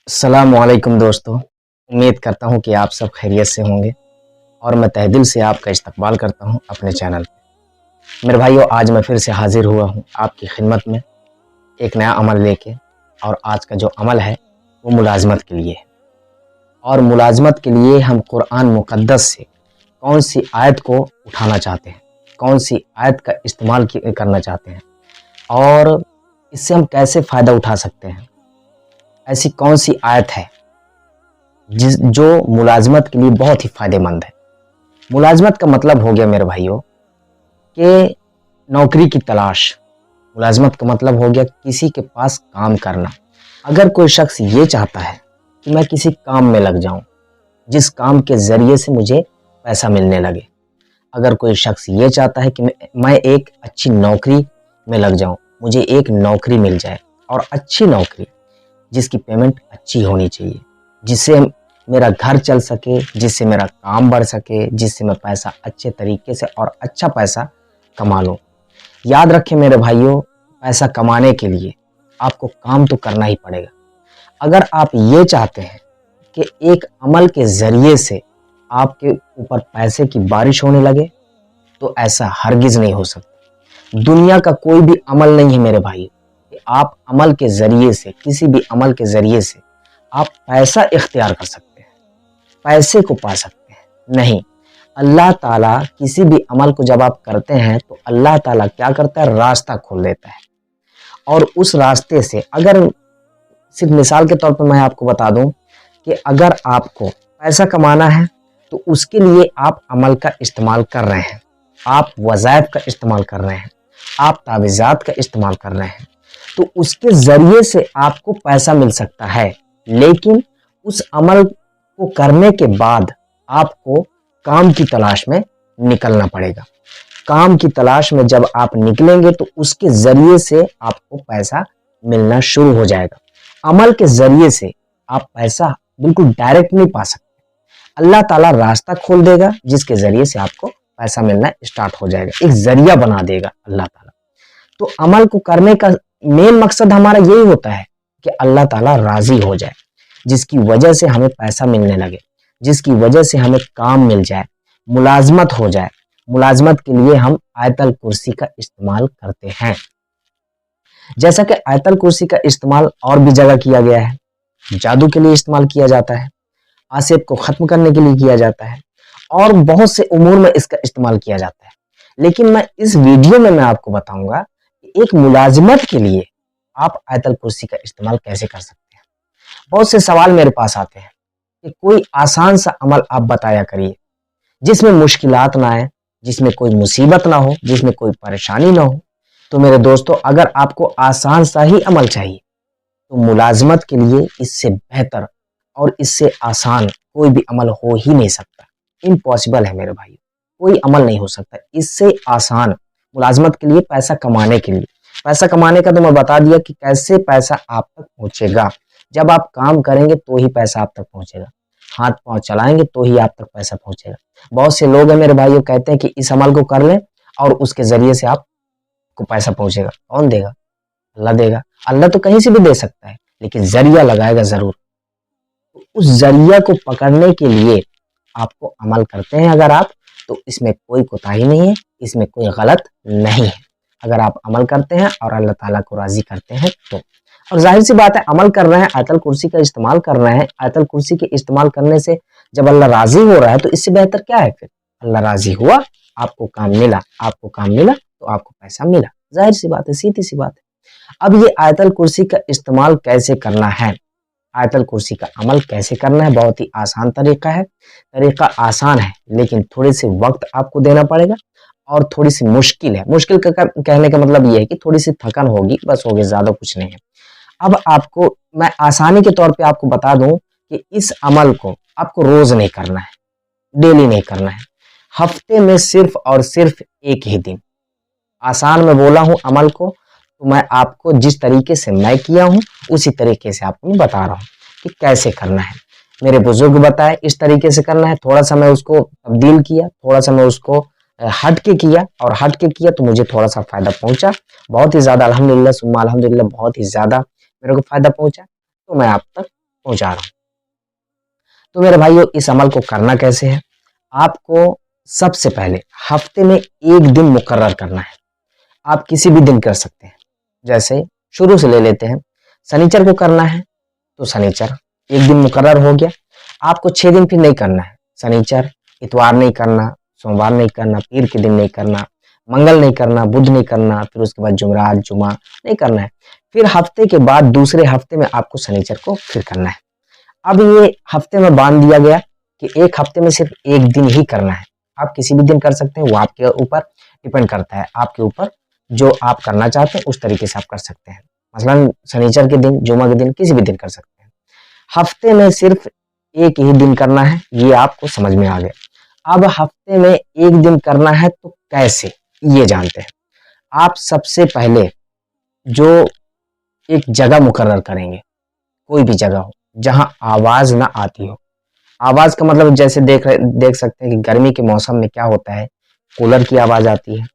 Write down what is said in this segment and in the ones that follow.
अस्सलाम वालेकुम दोस्तों। उम्मीद करता हूँ कि आप सब खैरियत से होंगे और मैं तहे दिल से आपका इस्तकबाल करता हूँ अपने चैनल पे। मेरे भाइयों, आज मैं फिर से हाजिर हुआ हूँ आपकी खिदमत में एक नया अमल लेके। और आज का जो अमल है वो मुलाजमत के लिए है। और मुलाजमत के लिए हम कुरान मुक़द्दस से कौन सी आयत को उठाना चाहते हैं, कौन सी आयत का इस्तेमाल करना चाहते हैं और इससे हम कैसे फ़ायदा उठा सकते हैं। ऐसी कौन सी आयत है जो मुलाजमत के लिए बहुत ही फ़ायदेमंद है। मुलाजमत का मतलब हो गया मेरे भाइयों कि नौकरी की तलाश। मुलाजमत का मतलब हो गया किसी के पास काम करना। अगर कोई शख्स ये चाहता है कि मैं किसी काम में लग जाऊं जिस काम के ज़रिए से मुझे पैसा मिलने लगे, अगर कोई शख्स ये चाहता है कि मैं एक अच्छी नौकरी में लग जाऊं, मुझे एक नौकरी मिल जाए और अच्छी नौकरी जिसकी पेमेंट अच्छी होनी चाहिए, जिससे मेरा घर चल सके, जिससे मेरा काम बढ़ सके, जिससे मैं पैसा अच्छे तरीके से और अच्छा पैसा कमा लूँ। याद रखें मेरे भाइयों, पैसा कमाने के लिए आपको काम तो करना ही पड़ेगा। अगर आप ये चाहते हैं कि एक अमल के ज़रिए से आपके ऊपर पैसे की बारिश होने लगे, तो ऐसा हरगिज़ नहीं हो सकता। दुनिया का कोई भी अमल नहीं है मेरे भाई कि आप अमल के ज़रिए से, किसी भी अमल के ज़रिए से आप पैसा इख्तियार कर सकते हैं, पैसे को पा सकते हैं। नहीं, अल्लाह ताला किसी भी अमल को जब आप करते हैं तो अल्लाह ताला क्या करता है, रास्ता खोल देता है। और उस रास्ते से, अगर सिर्फ मिसाल के तौर पर मैं आपको बता दूं कि अगर आपको पैसा कमाना है तो उसके लिए आप अमल का इस्तेमाल कर रहे हैं, आप वज़ाइफ का इस्तेमाल कर रहे हैं, आप तावीज़ात का इस्तेमाल कर रहे हैं, तो उसके ज़रिए से आपको पैसा मिल सकता है। लेकिन उस अमल को करने के बाद आपको काम की तलाश में निकलना पड़ेगा। काम की तलाश में जब आप निकलेंगे तो उसके ज़रिए से आपको पैसा मिलना शुरू हो जाएगा। अमल के ज़रिए से आप पैसा बिल्कुल डायरेक्ट नहीं पा सकते। अल्लाह ताला रास्ता खोल देगा जिसके ज़रिए से आपको पैसा मिलना स्टार्ट हो जाएगा, एक ज़रिया बना देगा अल्लाह ताला। तो अमल को करने का मेन मकसद हमारा यही होता है कि अल्लाह ताला राज़ी हो जाए, जिसकी वजह से हमें पैसा मिलने लगे, जिसकी वजह से हमें काम मिल जाए, मुलाजमत हो जाए। मुलाजमत के लिए हम आयतल कुर्सी का इस्तेमाल करते हैं। जैसा कि आयतल कुर्सी का इस्तेमाल और भी जगह किया गया है, जादू के लिए इस्तेमाल किया जाता है, आसिफ को ख़त्म करने के लिए किया जाता है और बहुत से उमूर में इसका इस्तेमाल किया जाता है। लेकिन मैं इस वीडियो में मैं आपको बताऊंगा कि एक मुलाजमत के लिए आप आयतल कुर्सी का इस्तेमाल कैसे कर सकते हैं। बहुत से सवाल मेरे पास आते हैं कि कोई आसान सा अमल आप बताया करिए जिसमें मुश्किलात ना आए, जिसमें कोई मुसीबत ना हो, जिसमें कोई परेशानी ना हो। तो मेरे दोस्तों, अगर आपको आसान सा ही अमल चाहिए तो मुलाजमत के लिए इससे बेहतर और इससे आसान कोई भी अमल हो ही नहीं सकता। इम्पॉसिबल है मेरे भाई, कोई अमल नहीं हो सकता इससे आसान मुलाजमत के लिए। पैसा कमाने के लिए, पैसा कमाने का तो मैं बता दिया कि कैसे पैसा आप तक पहुंचेगा। जब आप काम करेंगे तो ही पैसा आप तक पहुंचेगा, हाथ पांव चलाएंगे तो ही आप तक पैसा पहुंचेगा। बहुत से लोग हैं मेरे भाइयों, कहते हैं कि इस अमल को कर लें और उसके जरिए से आपको पैसा पहुंचेगा। कौन देगा? अल्लाह देगा। अल्लाह तो कहीं से भी दे सकता है, लेकिन जरिया लगाएगा जरूर। तो उस जरिया को पकड़ने के लिए आपको अमल करते हैं अगर आप, तो इसमें कोई कोताही नहीं है, इसमें कोई गलत नहीं है अगर आप अमल करते हैं और अल्लाह ताला को राजी करते हैं तो। और जाहिर सी बात है, अमल कर रहे हैं, आयतल कुर्सी का इस्तेमाल कर रहे हैं। आयतल कुर्सी के इस्तेमाल करने से जब अल्लाह राजी हो रहा है तो इससे बेहतर क्या है फिर। अल्लाह राजी हुआ, आपको काम मिला, आपको काम मिला तो आपको पैसा मिला। जाहिर सी बात है, सीधी सी बात है। अब ये आयतल कुर्सी का इस्तेमाल कैसे करना है, आयतल कुर्सी का अमल कैसे करना है, बहुत ही आसान तरीका है। तरीका आसान है लेकिन थोड़े से वक्त आपको देना पड़ेगा और थोड़ी सी मुश्किल है। मुश्किल का कहने का मतलब ये है कि थोड़ी सी थकन होगी, बस हो गया, ज़्यादा कुछ नहीं है। अब आपको मैं आसानी के तौर पे आपको बता दूं कि इस अमल को आपको रोज़ नहीं करना है, डेली नहीं करना है, हफ्ते में सिर्फ और सिर्फ एक ही दिन। आसान में बोला हूं अमल को, तो मैं आपको जिस तरीके से मैं किया हूं उसी तरीके से आपको मैं बता रहा हूं कि कैसे करना है। मेरे बुजुर्ग बताए इस तरीके से करना है, थोड़ा सा मैं उसको तब्दील किया, थोड़ा सा मैं उसको हट के किया, और हट के किया तो मुझे थोड़ा सा फ़ायदा पहुंचा, बहुत ही ज़्यादा, अल्हम्दुलिल्लाह सुम्मा अल्हम्दुलिल्लाह, बहुत ही ज़्यादा मेरे को फ़ायदा पहुंचा। तो मैं आप तक पहुंचा रहा हूं। तो मेरे भाइयों, इस अमल को करना कैसे है? आपको सबसे पहले हफ्ते में एक दिन मुकर्रर करना है। आप किसी भी दिन कर सकते हैं, जैसे शुरू से ले लेते हैं, शनिचर को करना है तो शनिचर एक दिन मुकर्रर हो गया। आपको 6 दिन फिर नहीं करना है, शनिचर, इतवार नहीं करना, सोमवार नहीं करना, पीर के दिन नहीं करना, मंगल नहीं करना, बुध नहीं करना, फिर उसके बाद जुमरात, जुमा नहीं करना है। फिर हफ्ते के बाद दूसरे हफ्ते में आपको शनिचर को फिर करना है। अब ये हफ्ते में बांध दिया गया कि एक हफ्ते में सिर्फ एक दिन ही करना है। आप किसी भी दिन कर सकते हैं, वो आपके ऊपर डिपेंड करता है, आपके ऊपर जो आप करना चाहते हैं उस तरीके से आप कर सकते हैं। मसलन शनिचर के दिन, जुमा के दिन, किसी भी दिन कर सकते हैं। हफ्ते में सिर्फ एक ही दिन करना है, ये आपको समझ में आ गया। अब हफ्ते में एक दिन करना है तो कैसे, ये जानते हैं। आप सबसे पहले जो एक जगह मुकर्रर करेंगे, कोई भी जगह हो जहां आवाज ना आती हो। आवाज का मतलब जैसे देख सकते हैं कि गर्मी के मौसम में क्या होता है, कूलर की आवाज आती है।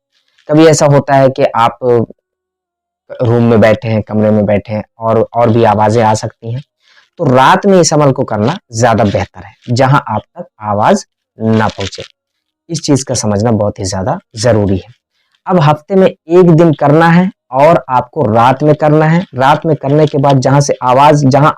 कभी ऐसा होता है कि आप रूम में बैठे हैं, कमरे में बैठे हैं और भी आवाजें आ सकती हैं। तो रात में इस अमल को करना ज्यादा बेहतर है, जहां आप तक आवाज ना पहुंचे। इस चीज का समझना बहुत ही ज्यादा जरूरी है। अब हफ्ते में एक दिन करना है और आपको रात में करना है। रात में करने के बाद जहां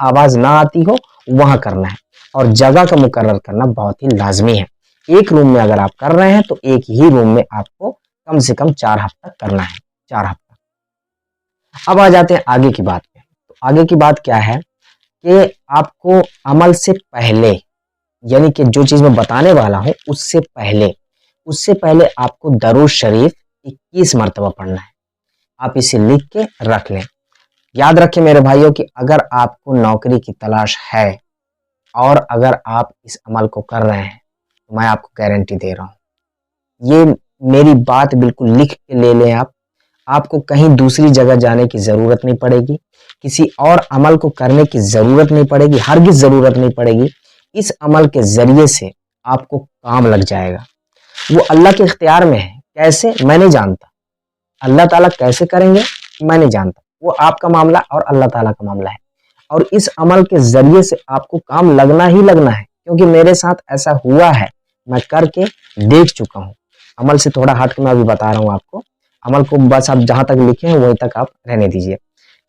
आवाज ना आती हो वहां करना है, और जगह का मुकर्रर करना बहुत ही लाजमी है। एक रूम में अगर आप कर रहे हैं तो एक ही रूम में आपको कम से कम 4 हफ्ता करना है, 4 हफ्ता। अब आ जाते हैं आगे की बात पे। तो आगे की बात क्या है कि आपको अमल से पहले, यानी कि जो चीज मैं बताने वाला हूं उससे पहले आपको दरूद शरीफ 21 मरतबा पढ़ना है। आप इसे लिख के रख लें। याद रखें मेरे भाइयों कि अगर आपको नौकरी की तलाश है और अगर आप इस अमल को कर रहे हैं तो मैं आपको गारंटी दे रहा हूं, ये मेरी बात बिल्कुल लिख के ले लें आप। आपको कहीं दूसरी जगह जाने की जरूरत नहीं पड़ेगी, किसी और अमल को करने की जरूरत नहीं पड़ेगी, हरगिज जरूरत नहीं पड़ेगी। इस अमल के जरिए से आपको काम लग जाएगा। वो अल्लाह के इख्तियार में है, कैसे मैं नहीं जानता, अल्लाह ताला कैसे करेंगे मैं नहीं जानता, वो आपका मामला और अल्लाह ताला का मामला है। और इस अमल के जरिए से आपको काम लगना ही लगना है, क्योंकि मेरे साथ ऐसा हुआ है, मैं करके देख चुका हूं। अमल से थोड़ा हट के मैं अभी बता रहा हूं आपको। अमल को बस आप जहां तक लिखे हैं वहीं तक आप रहने दीजिए।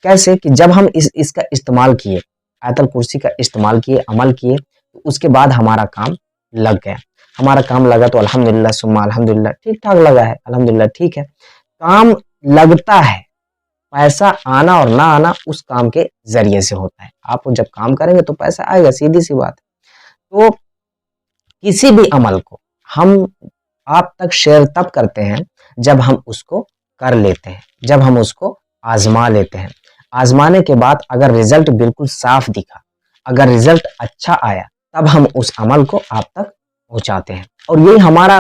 कैसे कि जब हम इसका इस्तेमाल किए, आयतल कुर्सी का इस्तेमाल किए, अमल किए, तो उसके बाद हमारा काम लग गया। हमारा काम लगा तो अल्हम्दुलिल्लाह सुम्मा अल्हम्दुलिल्लाह, ठीक ठाक लगा है, अल्हम्दुलिल्लाह ठीक है। काम लगता है, पैसा आना और ना आना उस काम के जरिए से होता है। आप जब काम करेंगे तो पैसा आएगा, सीधी सी बात है। तो किसी भी अमल को हम आप तक शेयर तब करते हैं जब हम उसको कर लेते हैं, जब हम उसको आजमा लेते हैं। आजमाने के बाद अगर रिजल्ट बिल्कुल साफ दिखा, अगर रिजल्ट अच्छा आया, तब हम उस अमल को आप तक पहुंचाते हैं। और यही हमारा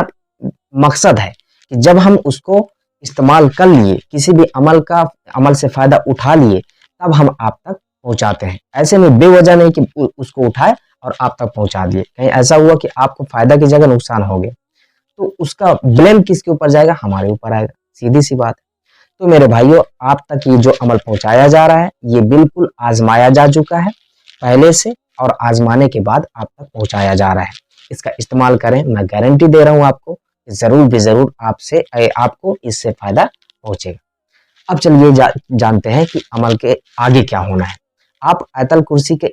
मकसद है कि जब हम उसको इस्तेमाल कर लिए, किसी भी अमल से फायदा उठा लिए, तब हम आप तक पहुंचाते हैं। ऐसे में बेवजह नहीं कि उसको उठाए और आप तक पहुंचा दिए। कहीं ऐसा हुआ कि आपको फायदा की जगह नुकसान हो गया, तो उसका ब्लेम किसके ऊपर जाएगा? हमारे ऊपर आएगा, सीधी सी बात है। तो मेरे भाइयों, आप तक ये जो अमल पहुंचाया जा रहा है, ये बिल्कुल आजमाया जा चुका है पहले से, और आजमाने के बाद आप तक पहुंचाया जा रहा है। इसका इस्तेमाल करें, मैं गारंटी दे रहा हूं आपको, जरूर भी जरूर आपको इससे फायदा पहुंचेगा। अब चलिए जानते हैं कि अमल के आगे क्या होना है। आप आयतल कुर्सी के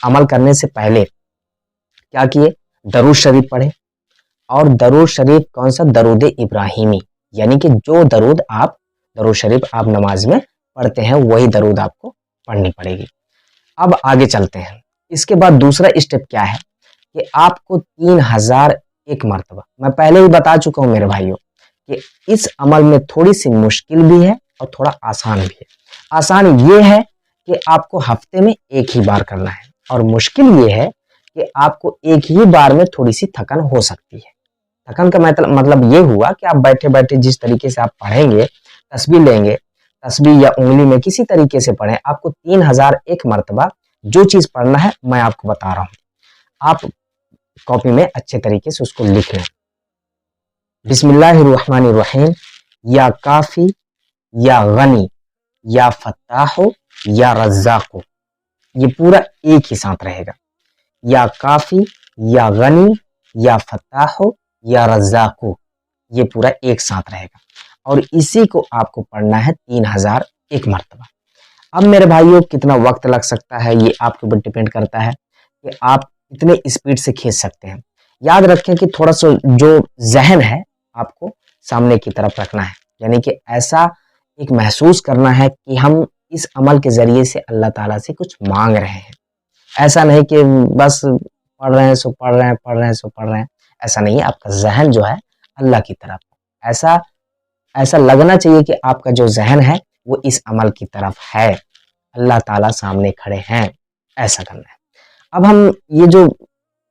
अमल करने से पहले क्या किए? दरूद शरीफ पढ़े। और दरूद शरीफ कौन सा? दरूद इब्राहिमी, यानी कि जो दरूद शरीफ आप नमाज में पढ़ते हैं वही दरूद आपको पढ़नी पड़ेगी। अब आगे चलते हैं। इसके बाद दूसरा स्टेप क्या है कि आपको 3001 मरतबा, मैं पहले ही बता चुका हूं मेरे भाइयों कि इस अमल में थोड़ी सी मुश्किल भी है और थोड़ा आसान भी है। आसान ये है कि आपको हफ्ते में एक ही बार करना है, और मुश्किल ये है कि आपको एक ही बार में थोड़ी सी थकन हो सकती है। थकन का मतलब ये हुआ कि आप बैठे बैठे जिस तरीके से आप पढ़ेंगे, तस्बीह लेंगे, तस्बीह या उंगली में किसी तरीके से पढ़ें, आपको 3001 मरतबा जो चीज पढ़ना है मैं आपको बता रहा हूं। आप कॉपी में अच्छे तरीके से उसको लिख लें। बिस्मिल्लाहिर्रहमानिर्रहीम, या काफी, या गनी, या फत्ताहो, या रज़्ज़ाक़ो। یہ پورا ایک ہی ساتھ رہے گا، یا کافی، یا غنی، یا فتاح، یا رزاق، یہ پورا ایک ساتھ رہے گا، اور اسی کو آپ کو پڑھنا ہے 3001 مرتبہ۔ اب میرے بھائیوں کتنا وقت لگ سکتا ہے یہ آپ کے اوپر ڈیپینڈ کرتا ہے کہ آپ کتنے اسپیڈ سے کھینچ سکتے ہیں۔ یاد رکھیں کہ تھوڑا سا جو ذہن ہے آپ کو سامنے کی طرف رکھنا ہے، یعنی کہ ایسا ایک محسوس کرنا ہے کہ ہم اس عمل کے ذریعے سے اللہ تعالیٰ سے کچھ مانگ رہے ہیں۔ ایسا نہیں کہ بس پڑھ رہے ہیں سو پڑھ رہے ہیں، پڑھ رہے ہیں سو پڑھ رہے ہیں، ایسا نہیں ہے۔ آپ کا ذہن جو ہے اللہ کی طرف ایسا لگنا چاہیے کہ آپ کا جو ذہن ہے وہ اس عمل کی طرف ہے، اللہ تعالیٰ سامنے کھڑے ہیں، ایسا کرنا ہے۔ اب ہم یہ جو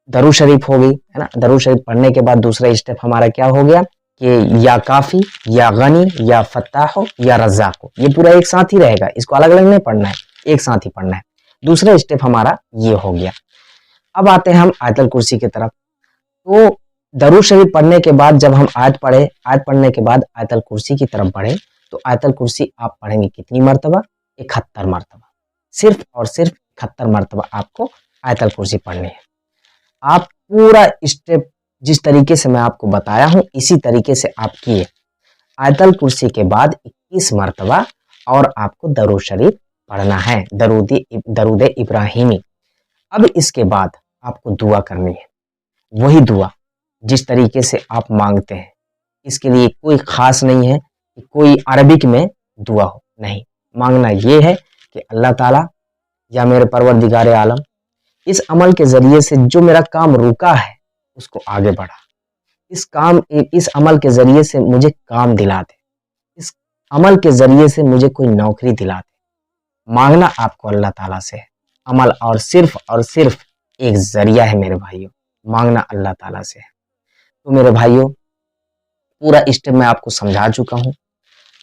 درود شریف ہو گئی ہے نا، درود شریف پڑھنے کے بعد دوسرا اسٹیپ ہمارا کیا ہو گیا کہ یا کافی، یا غنی، یا فتاح، یا رزاق، یہ پورا ایک ساتھ ہی رہے گا، اس کو الگ الگ نہیں پڑھنا ہے، ایک ساتھ ہی پڑھنا ہے۔ دوسرا اسٹیپ ہمارا یہ ہو گیا۔ اب آتے ہیں ہم آیت الکرسی کی طرف۔ تو درود شریف پڑھنے کے بعد جب ہم آیت پڑھے، آیت پڑھنے کے بعد آیت الکرسی کی طرف بڑھے، تو آیت الکرسی آپ پڑھیں گے کتنی مرتبہ؟ 71 مرتبہ، صرف اور صرف 71 مرتبہ آپ کو آیت الکرسی پڑھنی ہے۔ آپ پورا اسٹیپ جس طریقے سے میں آپ کو بتایا ہوں اسی طریقے سے آپ کیے۔ آیت الکرسی کے بعد 21 مرتبہ اور آپ کو درود شریف پڑھنا ہے، درود ابراہیمی۔ اب اس کے بعد آپ کو دعا کرنی ہے، وہی دعا جس طریقے سے آپ مانگتے ہیں۔ اس کے لیے کوئی خاص نہیں ہے کہ کوئی عربک میں دعا ہو، نہیں، مانگنا یہ ہے کہ اللہ تعالیٰ یا میرے پروردگار عالم، اس عمل کے ذریعے سے جو میرا کام رکا ہے اس کو آگے بڑھا، اس عمل کے ذریعے سے مجھے کام دلا دے، اس عمل کے ذریعے سے مجھے کوئی نوکری دلا دے۔ مانگنا آپ کو اللہ تعالیٰ سے ہے، عمل اور صرف ایک ذریعہ ہے میرے بھائیوں، مانگنا اللہ تعالیٰ سے ہے۔ تو میرے بھائیوں پورا اسٹیپ میں آپ کو سمجھا چکا ہوں،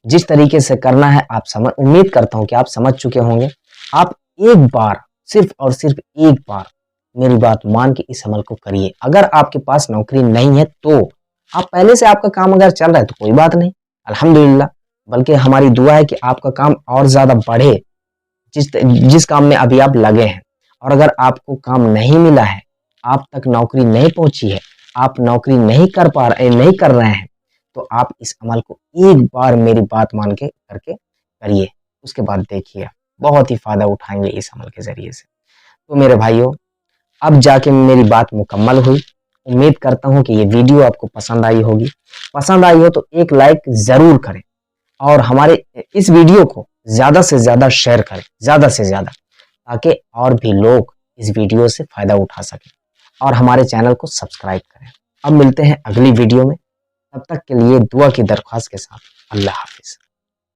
جس طریقے سے کرنا ہے آپ امید کرتا ہوں کہ آپ سمجھ چکے ہوں گے۔ آپ ایک بار، صرف اور صرف ایک بار میری بات مان کے اس عمل کو کریے۔ اگر آپ کے پاس نوکری نہیں ہے تو آپ پہلے سے آپ کا کام اگر چل رہا ہے تو کوئی بات نہیں، الحمدللہ، بلکہ ہماری دعا ہے کہ آپ کا کام اور زیادہ بڑھے، جس کام میں ابھی آپ لگے ہیں۔ اور اگر آپ کو کام نہیں ملا ہے، آپ تک نوکری نہیں پہنچی ہے، آپ نوکری نہیں کر رہے ہیں، تو آپ اس عمل کو ایک بار میری بات مان کے کریے، اس کے بعد دیکھیے بہت ہی فائدہ اٹھائیں گے اس عمل کے ذریعے سے۔ تو میرے بھائیوں اب جا کے میری بات مکمل ہوئی، امید کرتا ہوں کہ یہ ویڈیو آپ کو پسند آئی ہوگی۔ پسند آئی ہو تو ایک لائک ضرور کریں، اور ہمارے اس ویڈیو کو زیادہ سے زیادہ شیئر کریں، زیادہ سے زیادہ، تاکہ اور بھی لوگ اس ویڈیو سے فائدہ اٹھا سکیں، اور ہمارے چینل کو سبسکرائب کریں۔ اب ملتے ہیں اگلی ویڈیو میں، تب تک کے لیے دعا کی درخواست کے ساتھ اللہ حافظ۔